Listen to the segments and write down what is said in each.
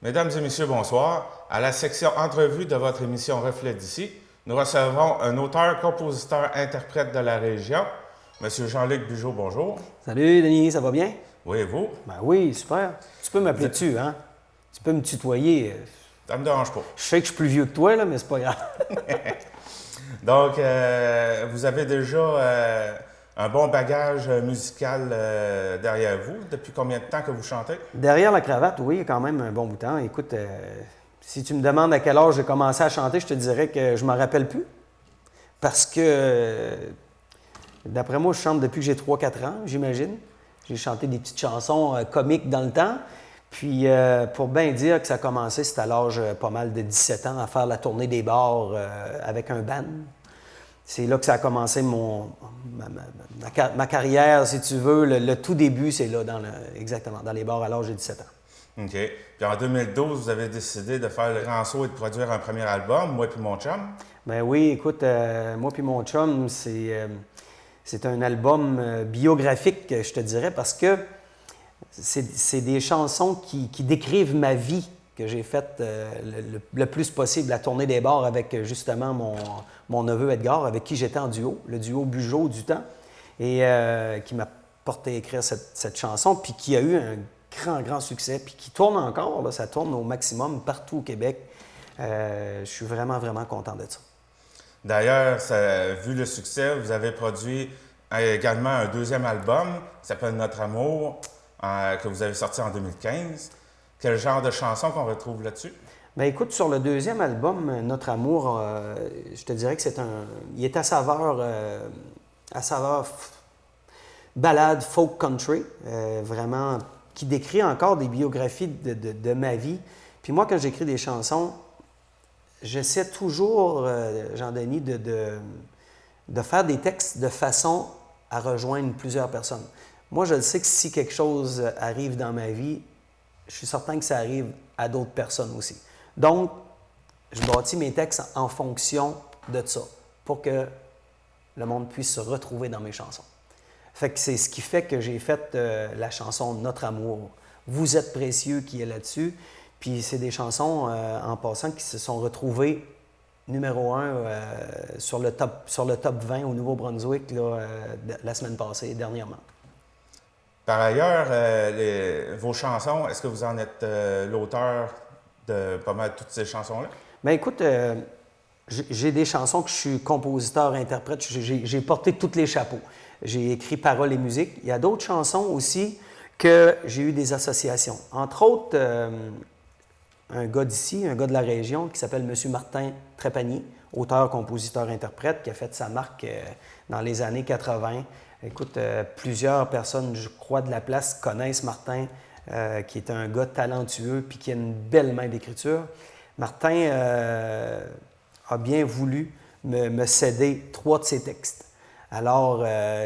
Mesdames et messieurs, bonsoir. À la section entrevue de votre émission Reflet d'ici, nous recevons un auteur, compositeur, interprète de la région, M. Jean-Luc Bugeaud. Bonjour. Salut Denis, ça va bien? Oui, et vous? Ben oui, super. Tu peux m'appeler dessus, hein? Tu peux me tutoyer. Ça me dérange pas. Je sais que je suis plus vieux que toi, là, mais c'est pas grave. Donc, vous avez déjà un bon bagage musical derrière vous. Depuis combien de temps que vous chantez? Derrière la cravate, oui, il y a quand même un bon bout de temps. Écoute, si tu me demandes à quel âge j'ai commencé à chanter, je te dirais que je m'en rappelle plus. Parce que, d'après moi, je chante depuis que j'ai 3-4 ans, j'imagine. J'ai chanté des petites chansons comiques dans le temps. Puis, pour bien dire que ça a commencé, c'était à l'âge pas mal de 17 ans, à faire la tournée des bars avec un band. C'est là que ça a commencé ma carrière, si tu veux. Le tout début, c'est là, exactement, dans les bars à l'âge de 17 ans. OK. Puis en 2012, vous avez décidé de faire le grand saut et de produire un premier album, Moi puis mon chum. Ben oui, écoute, Moi puis mon chum, c'est un album biographique, je te dirais, parce que c'est des chansons qui décrivent ma vie que j'ai faite le plus possible, la tournée des bars avec justement mon neveu Edgar, avec qui j'étais en duo, le duo Bugeaud du temps, et qui m'a porté à écrire cette chanson, puis qui a eu un grand succès, puis qui tourne encore, là, ça tourne au maximum partout au Québec. Je suis vraiment content de ça. D'ailleurs, vu le succès, vous avez produit également un deuxième album qui s'appelle Notre Amour, que vous avez sorti en 2015. Quel genre de chanson qu'on retrouve là-dessus? Bien, écoute, sur le deuxième album, Notre Amour, je te dirais que il est à saveur ballade folk country, vraiment, qui décrit encore des biographies de ma vie. Puis moi, quand j'écris des chansons, j'essaie toujours, Jean-Denis, de faire des textes de façon à rejoindre plusieurs personnes. Moi, je le sais que si quelque chose arrive dans ma vie, je suis certain que ça arrive à d'autres personnes aussi. Donc, je bâtis mes textes en fonction de ça, pour que le monde puisse se retrouver dans mes chansons. Fait que c'est ce qui fait que j'ai fait la chanson Notre Amour. Vous êtes précieux qui est là-dessus. Puis c'est des chansons, en passant, qui se sont retrouvées numéro 1 sur le top 20 au Nouveau-Brunswick la semaine passée, dernièrement. Par ailleurs, vos chansons, est-ce que vous en êtes l'auteur de pas mal toutes ces chansons-là? Bien, écoute, j'ai des chansons que je suis compositeur-interprète. J'ai porté tous les chapeaux. J'ai écrit paroles et musique. Il y a d'autres chansons aussi que j'ai eu des associations. Entre autres, un gars d'ici, un gars de la région qui s'appelle M. Martin Trépanier, auteur, compositeur, interprète, qui a fait sa marque dans les années 80. Écoute, plusieurs personnes, je crois, de la place connaissent Martin, qui est un gars talentueux puis qui a une belle main d'écriture. Martin a bien voulu me céder 3 de ses textes. Alors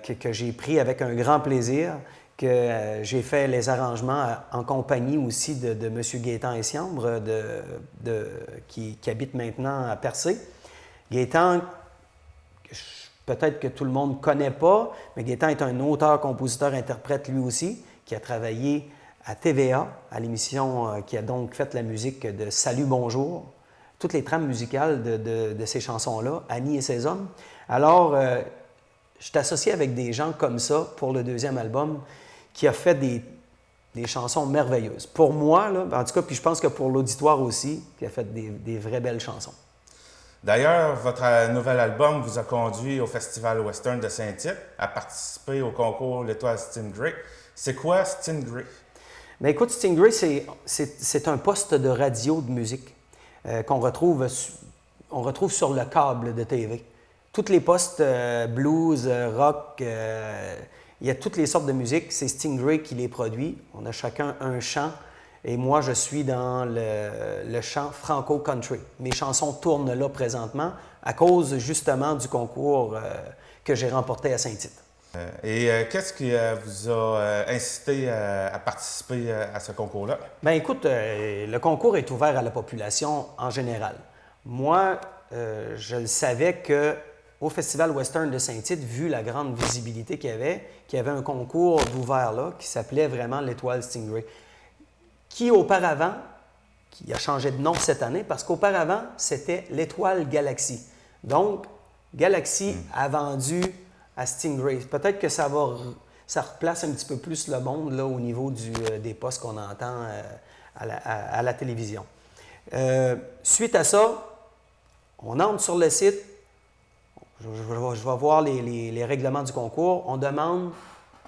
que j'ai pris avec un grand plaisir, que j'ai fait les arrangements en compagnie aussi de M. Gaétan Essiambre, qui habite maintenant à Percé. Gaétan, peut-être que tout le monde ne connaît pas, mais Gaétan est un auteur, compositeur, interprète lui aussi, qui a travaillé à TVA, à l'émission qui a donc fait la musique de Salut, bonjour, toutes les trames musicales de ces chansons-là, Annie et ses hommes. Alors, je suis associé avec des gens comme ça pour le deuxième album, qui a fait des chansons merveilleuses. Pour moi, là, en tout cas, puis je pense que pour l'auditoire aussi, qui a fait des vraies belles chansons. D'ailleurs, votre nouvel album vous a conduit au Festival Western de Saint-Tite à participer au concours L'Étoile Stingray. C'est quoi Stingray? Bien, écoute, Stingray, c'est un poste de radio de musique qu'on retrouve sur le câble de TV. Tous les postes blues, rock, il y a toutes les sortes de musique. C'est Stingray qui les produit. On a chacun un chant. Et moi, je suis dans le chant franco-country. Mes chansons tournent là présentement à cause justement du concours que j'ai remporté à Saint-Tite. Qu'est-ce qui vous a incité à participer à ce concours-là? Bien, écoute, le concours est ouvert à la population en général. Moi, je le savais qu'au Festival Western de Saint-Tite, vu la grande visibilité qu'il y avait un concours d'ouvert là qui s'appelait vraiment l'Étoile Stingray, qui auparavant qui a changé de nom cette année parce qu'auparavant, c'était l'Étoile Galaxy. Donc, Galaxy a vendu à Stingray. Peut-être que ça replace un petit peu plus le monde là, au niveau des postes qu'on entend à la télévision. Suite à ça, on entre sur le site, je vais voir les règlements du concours. On demande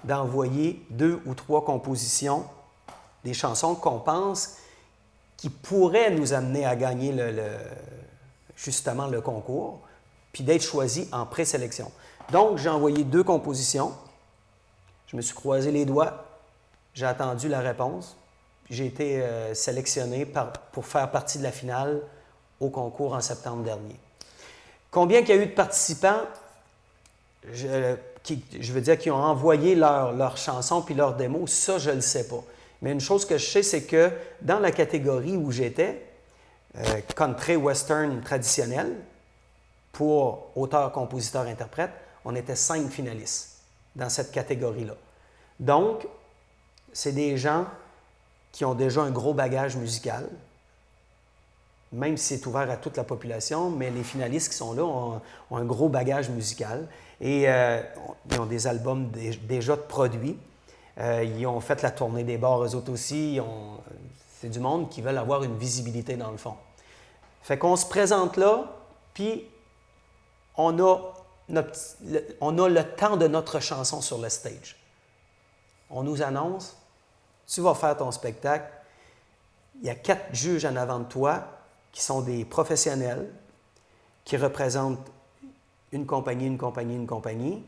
d'envoyer 2 ou 3 compositions, des chansons qu'on pense qui pourraient nous amener à gagner justement le concours, puis d'être choisis en présélection. Donc, j'ai envoyé 2 compositions. Je me suis croisé les doigts. J'ai attendu la réponse. Puis j'ai été sélectionné pour faire partie de la finale au concours en septembre dernier. Combien il y a eu de participants? Je veux dire, qui ont envoyé leur chanson puis leur démo, ça, je ne le sais pas. Mais une chose que je sais, c'est que dans la catégorie où j'étais, country western traditionnel, pour auteur, compositeur, interprète, on était 5 finalistes dans cette catégorie-là. Donc, c'est des gens qui ont déjà un gros bagage musical, même si c'est ouvert à toute la population, mais les finalistes qui sont là ont un gros bagage musical et ils ont des albums déjà produits. Ils ont fait la tournée des bars, eux autres aussi. C'est du monde qui veulent avoir une visibilité dans le fond. Fait qu'on se présente là, puis on a le temps de notre chanson sur le stage. On nous annonce, tu vas faire ton spectacle. Il y a 4 juges en avant de toi qui sont des professionnels, qui représentent une compagnie.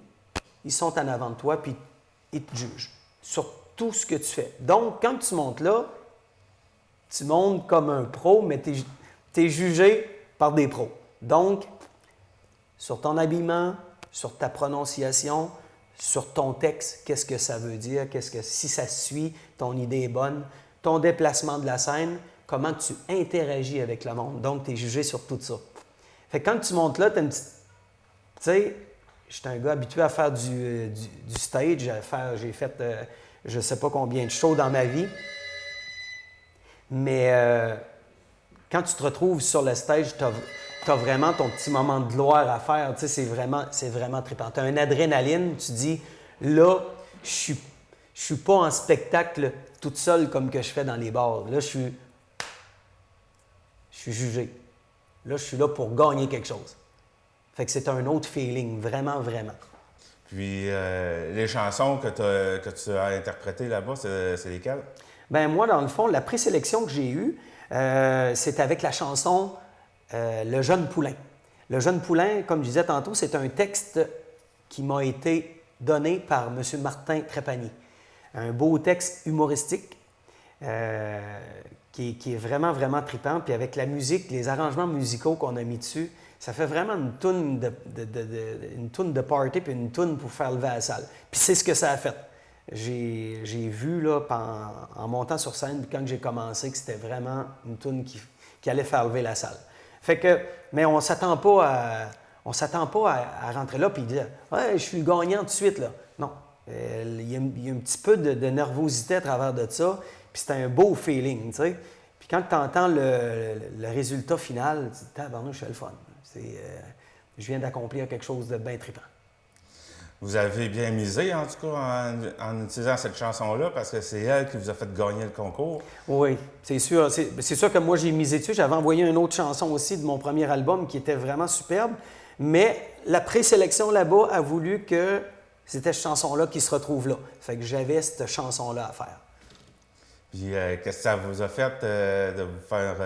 Ils sont en avant de toi, puis ils te jugent sur tout ce que tu fais. Donc, quand tu montes là, tu montes comme un pro, mais tu es jugé par des pros. Donc, sur ton habillement, sur ta prononciation, sur ton texte, qu'est-ce que ça veut dire, si ça suit, ton idée est bonne, ton déplacement de la scène, comment tu interagis avec le monde. Donc, tu es jugé sur tout ça. Fait que quand tu montes là, tu as une petite... Tu sais, j'étais un gars habitué à faire du stage, j'ai fait je ne sais pas combien de shows dans ma vie, mais quand tu te retrouves sur le stage, tu as vraiment ton petit moment de gloire à faire. Tu sais, c'est vraiment trippant. Tu as une adrénaline, tu dis, là, je suis pas en spectacle toute seule comme que je fais dans les bars. Là, je suis jugé. Là, je suis là pour gagner quelque chose. Fait que c'est un autre feeling, vraiment, vraiment. Puis, les chansons que tu as interprétées là-bas, c'est lesquelles? Bien, moi, dans le fond, la présélection que j'ai eue, c'est avec la chanson Le Jeune Poulain. Le Jeune Poulain, comme je disais tantôt, c'est un texte qui m'a été donné par M. Martin Trépanier. Un beau texte humoristique qui est vraiment, vraiment trippant. Puis avec la musique, les arrangements musicaux qu'on a mis dessus, ça fait vraiment une toune de party puis une toune pour faire lever la salle. Puis c'est ce que ça a fait. J'ai vu là, en montant sur scène, quand j'ai commencé, que c'était vraiment une toune qui allait faire lever la salle. Fait que, mais on ne s'attend pas à rentrer là et dire « Ouais, je suis le gagnant tout de suite. » là. Non. Il y a un petit peu de nervosité à travers de ça, puis c'est un beau feeling, tu sais. Puis quand tu entends le résultat final, tu te dis « Tabarnouche, c'est le fun. » Je viens d'accomplir quelque chose de bien trippant. Vous avez bien misé, en tout cas, en utilisant cette chanson-là, parce que c'est elle qui vous a fait gagner le concours. Oui, c'est sûr. C'est sûr que moi, j'ai misé dessus. J'avais envoyé une autre chanson aussi de mon premier album qui était vraiment superbe. Mais la présélection là-bas a voulu que c'était cette chanson-là qui se retrouve là. Fait que j'avais cette chanson-là à faire. Puis, qu'est-ce que ça vous a fait de vous faire...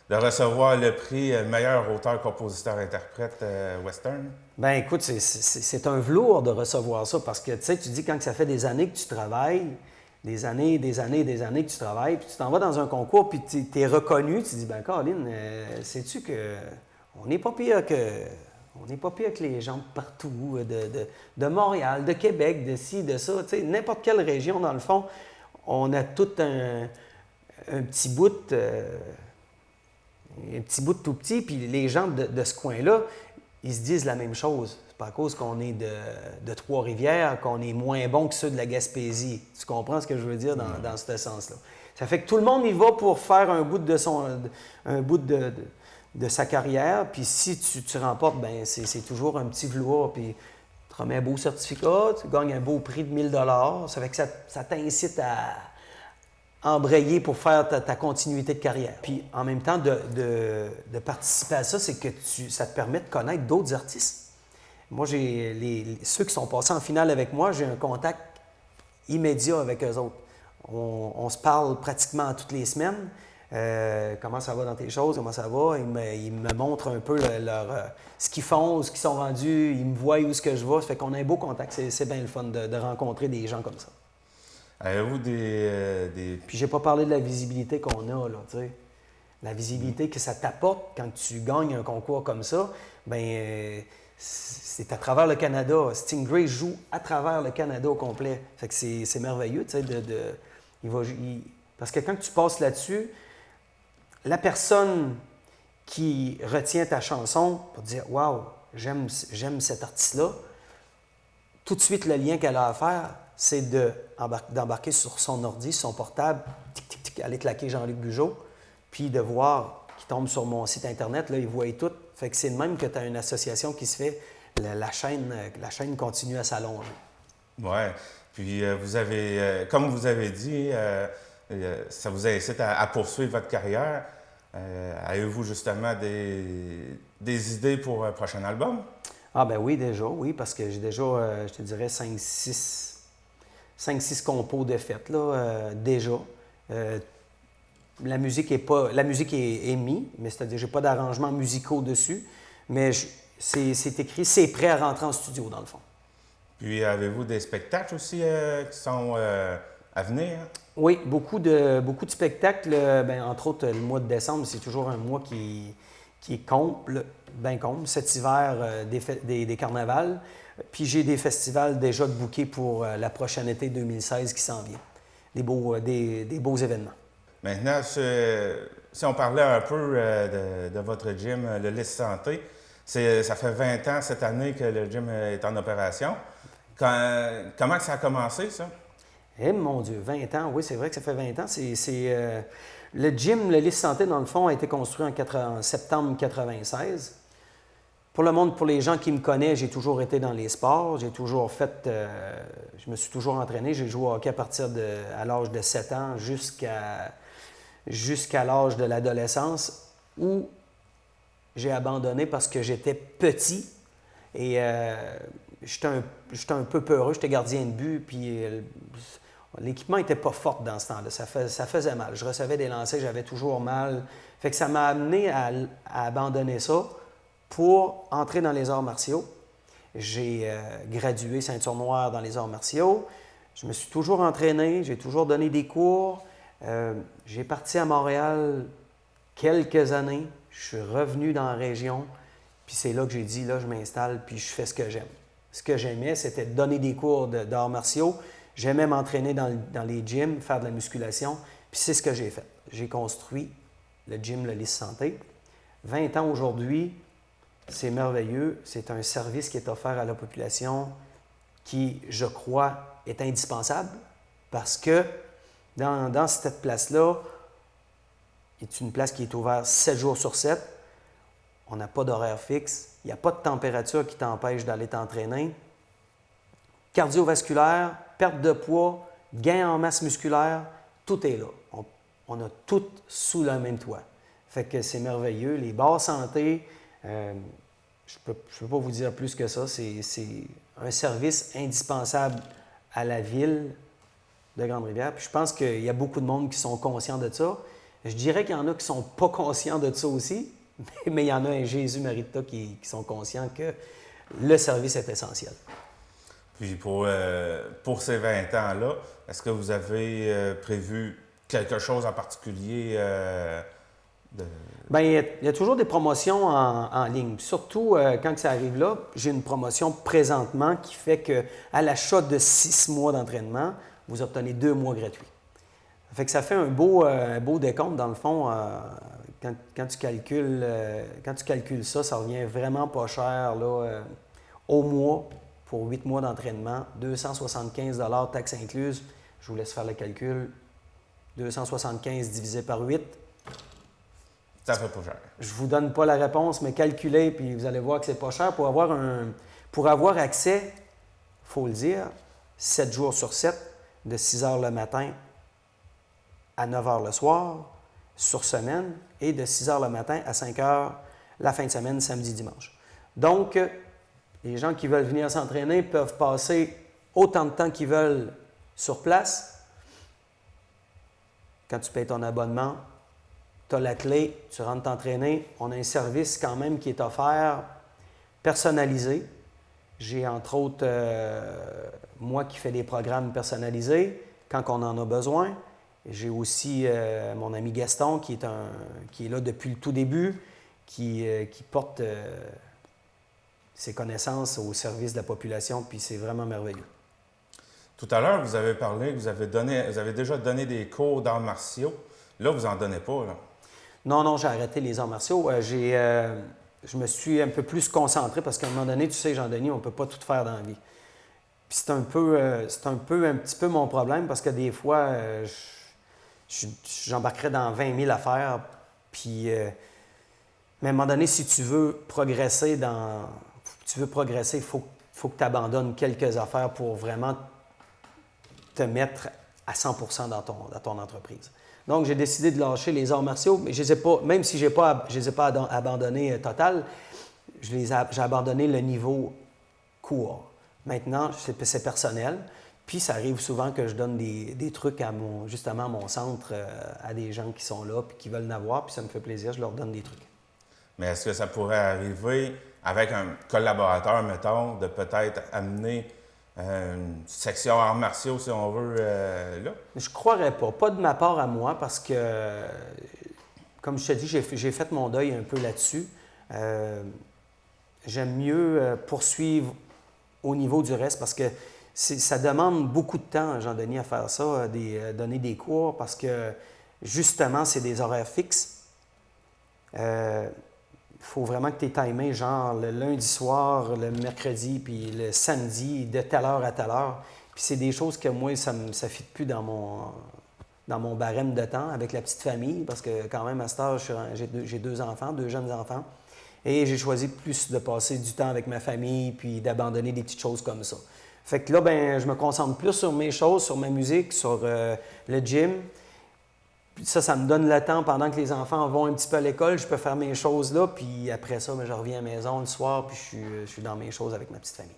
de recevoir le prix meilleur auteur, compositeur, interprète western? Ben écoute, c'est un velours de recevoir ça parce que, tu sais, tu dis quand ça fait des années que tu travailles, des années que tu travailles, puis tu t'en vas dans un concours, puis tu es reconnu, tu dis, ben Caroline, sais-tu que on n'est pas pire que les gens de partout, de Montréal, de Québec, de ci, de ça, tu sais, n'importe quelle région, dans le fond, on a tout un petit bout... un petit bout de tout petit, puis les gens de ce coin-là, ils se disent la même chose. C'est pas à cause qu'on est de Trois-Rivières qu'on est moins bon que ceux de la Gaspésie. Tu comprends ce que je veux dire dans ce sens-là? Ça fait que tout le monde y va pour faire un bout de sa carrière. Puis si tu remportes, ben c'est toujours un petit velours. Puis tu remets un beau certificat, tu gagnes un beau prix de 1000 $. Ça fait que ça t'incite à embrayer pour faire ta continuité de carrière. Puis en même temps, de participer à ça, c'est que ça te permet de connaître d'autres artistes. Moi, ceux qui sont passés en finale avec moi, j'ai un contact immédiat avec eux autres. On se parle pratiquement toutes les semaines. Comment ça va dans tes choses, comment ça va. Ils me montrent un peu ce qu'ils font, ce qu'ils sont rendus. Ils me voient où est-ce que je vais. Ça fait qu'on a un beau contact. C'est bien le fun de rencontrer des gens comme ça. Avez-vous des... Puis j'ai pas parlé de la visibilité qu'on a, là, tu sais. La visibilité que ça t'apporte quand tu gagnes un concours comme ça, bien, c'est à travers le Canada. Stingray joue à travers le Canada au complet. Fait que c'est merveilleux, tu sais, parce que quand tu passes là-dessus, la personne qui retient ta chanson pour dire « Wow, j'aime cet artiste-là », tout de suite, le lien qu'elle a à faire, c'est d'embarquer sur son ordi, son portable, aller claquer Jean-Luc Bugeaud, puis de voir qu'il tombe sur mon site Internet, là, il voit tout. Fait que c'est de même que tu as une association qui se fait, la chaîne continue à s'allonger. Oui. Puis vous avez, comme vous avez dit, ça vous incite à poursuivre votre carrière. Avez-vous justement des idées pour un prochain album? Ah ben oui, déjà, oui, parce que j'ai déjà, je te dirais, 5-6 compos de fête, là, déjà. La musique est mise, mais c'est-à-dire j'ai pas d'arrangements musicaux dessus, mais c'est écrit, c'est prêt à rentrer en studio, dans le fond. Puis avez-vous des spectacles aussi qui sont à venir? Oui, beaucoup de spectacles. Ben, entre autres, le mois de décembre, c'est toujours un mois qui est comble, bien comble. Cet hiver, des carnavals. Puis j'ai des festivals déjà de bookés pour la prochaine été 2016 qui s'en vient. Des beaux événements. Maintenant, si on parlait un peu de votre gym, le Lys Santé, ça fait 20 ans cette année que le gym est en opération. Comment ça a commencé, ça? Eh mon Dieu, 20 ans, oui, c'est vrai que ça fait 20 ans. Le gym, le Lys Santé, dans le fond, a été construit en septembre 1996. Pour les gens qui me connaissent, j'ai toujours été dans les sports. J'ai toujours fait, je me suis toujours entraîné. J'ai joué au hockey à l'âge de 7 ans jusqu'à l'âge de l'adolescence où j'ai abandonné parce que j'étais petit et j'étais un peu peureux. J'étais gardien de but, puis l'équipement n'était pas fort dans ce temps-là. Ça faisait mal. Je recevais des lancers, j'avais toujours mal. Fait que ça m'a amené à abandonner ça pour entrer dans les arts martiaux. J'ai gradué ceinture noire dans les arts martiaux. Je me suis toujours entraîné, j'ai toujours donné des cours. J'ai parti à Montréal quelques années. Je suis revenu dans la région. Puis c'est là que j'ai dit, là, je m'installe, puis je fais ce que j'aime. Ce que j'aimais, c'était de donner des cours d'arts martiaux. J'aimais m'entraîner dans les gyms, faire de la musculation. Puis c'est ce que j'ai fait. J'ai construit le gym Le Lys Santé. 20 ans aujourd'hui, c'est merveilleux. C'est un service qui est offert à la population qui, je crois, est indispensable parce que dans cette place-là, c'est une place qui est ouverte 7 jours sur 7. On n'a pas d'horaire fixe. Il n'y a pas de température qui t'empêche d'aller t'entraîner. Cardiovasculaire, perte de poids, gain en masse musculaire, tout est là. On a tout sous le même toit. Fait que c'est merveilleux. Les bars santé, je peux pas vous dire plus que ça. C'est un service indispensable à la ville de Grande-Rivière. Puis je pense qu'il y a beaucoup de monde qui sont conscients de ça. Je dirais qu'il y en a qui ne sont pas conscients de ça aussi, mais il y en a un Jésus-Marita qui sont conscients que le service est essentiel. Puis pour ces 20 ans-là, est-ce que vous avez prévu quelque chose en particulier? Bien, il y a toujours des promotions en ligne. Surtout quand ça arrive là, j'ai une promotion présentement qui fait qu'à l'achat de 6 mois d'entraînement, vous obtenez 2 mois gratuits. Ça fait que ça fait un beau décompte, dans le fond. Quand tu calcules ça, ça revient vraiment pas cher là, au mois pour 8 mois d'entraînement, 275 taxes incluses. Je vous laisse faire le calcul. 275 divisé par 8. Ça fait pas cher. Je ne vous donne pas la réponse, mais calculez, puis vous allez voir que c'est pas cher. Pour avoir accès, il faut le dire, 7 jours sur 7, de 6 heures le matin à 9 heures le soir, sur semaine, et de 6 heures le matin à 5 heures la fin de semaine, samedi, dimanche. Donc, les gens qui veulent venir s'entraîner peuvent passer autant de temps qu'ils veulent sur place. Quand tu payes ton abonnement, tu as la clé, tu rentres t'entraîner. On a un service quand même qui est offert, personnalisé. J'ai entre autres, moi qui fais des programmes personnalisés quand on en a besoin. J'ai aussi mon ami Gaston qui est là depuis le tout début, qui porte ses connaissances au service de la population, puis c'est vraiment merveilleux. Tout à l'heure, vous avez parlé, vous avez déjà donné des cours d'arts martiaux. Là, vous n'en donnez pas, là. Non, j'ai arrêté les arts martiaux. Je me suis un peu plus concentré parce qu'à un moment donné, tu sais, Jean-Denis, on ne peut pas tout faire dans la vie. Puis c'est un petit peu mon problème parce que des fois, j'embarquerais dans 20 000 affaires. Puis, mais à un moment donné, si tu veux progresser, il faut que tu abandonnes quelques affaires pour vraiment te mettre à 100% dans ton entreprise. Donc, j'ai décidé de lâcher les arts martiaux, mais je les ai pas, même si je ne les ai pas abandonnés total, j'ai abandonné le niveau court. Maintenant, c'est personnel. Puis, ça arrive souvent que je donne des trucs justement à mon centre, à des gens qui sont là puis qui veulent en avoir, puis ça me fait plaisir, je leur donne des trucs. Mais est-ce que ça pourrait arriver avec un collaborateur, mettons, de peut-être amener une section arts martiaux, si on veut, là? Je ne croirais pas. Pas de ma part à moi, parce que, comme je te dis, j'ai fait mon deuil un peu là-dessus. J'aime mieux poursuivre au niveau du reste, parce que ça demande beaucoup de temps, Jean-Denis, à faire ça, donner des cours, parce que, justement, c'est des horaires fixes. Il faut vraiment que tu es timé, genre le lundi soir, le mercredi, puis le samedi, de telle heure à telle heure. Puis c'est des choses que moi, ça ne fit plus dans mon barème de temps avec la petite famille, parce que quand même, à cet âge, j'ai 2 enfants, 2 jeunes enfants. Et j'ai choisi plus de passer du temps avec ma famille, puis d'abandonner des petites choses comme ça. Fait que là, ben, je me concentre plus sur mes choses, sur ma musique, sur le gym. Puis ça me donne le temps, pendant que les enfants vont un petit peu à l'école, je peux faire mes choses là, puis après ça, je reviens à la maison le soir, puis je suis dans mes choses avec ma petite famille.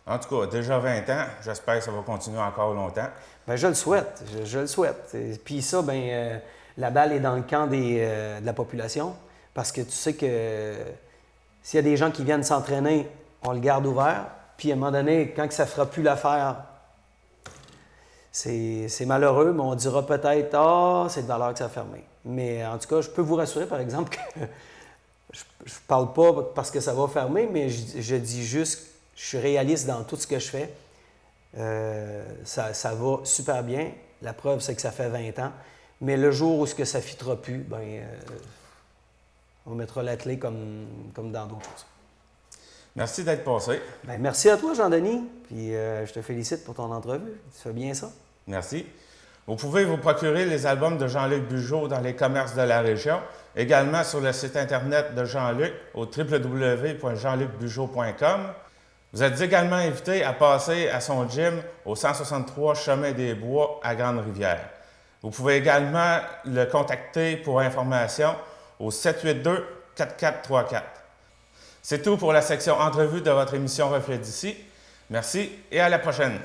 En tout cas, déjà 20 ans, j'espère que ça va continuer encore longtemps. Bien, je le souhaite, je le souhaite. Puis ça, bien, la balle est dans le camp de la population, parce que tu sais que s'il y a des gens qui viennent s'entraîner, on le garde ouvert, puis à un moment donné, quand ça ne fera plus l'affaire, c'est malheureux, mais on dira peut-être « Ah, c'est de valeur que ça a fermé ». Mais en tout cas, je peux vous rassurer, par exemple, que je ne parle pas parce que ça va fermer, mais je dis juste que je suis réaliste dans tout ce que je fais. Ça va super bien. La preuve, c'est que ça fait 20 ans. Mais le jour où ça ne fitera plus, bien, on mettra la clé comme dans d'autres choses. Merci d'être passé. Bien, merci à toi, Jean-Denis. Puis je te félicite pour ton entrevue. Tu fais bien ça. Merci. Vous pouvez vous procurer les albums de Jean-Luc Bugeaud dans les commerces de la région, également sur le site Internet de Jean-Luc au www.jeanlucbugeaud.com. Vous êtes également invité à passer à son gym au 163 Chemin des Bois à Grande-Rivière. Vous pouvez également le contacter pour information au 782-4434. C'est tout pour la section entrevue de votre émission Reflet d'ici. Merci et à la prochaine.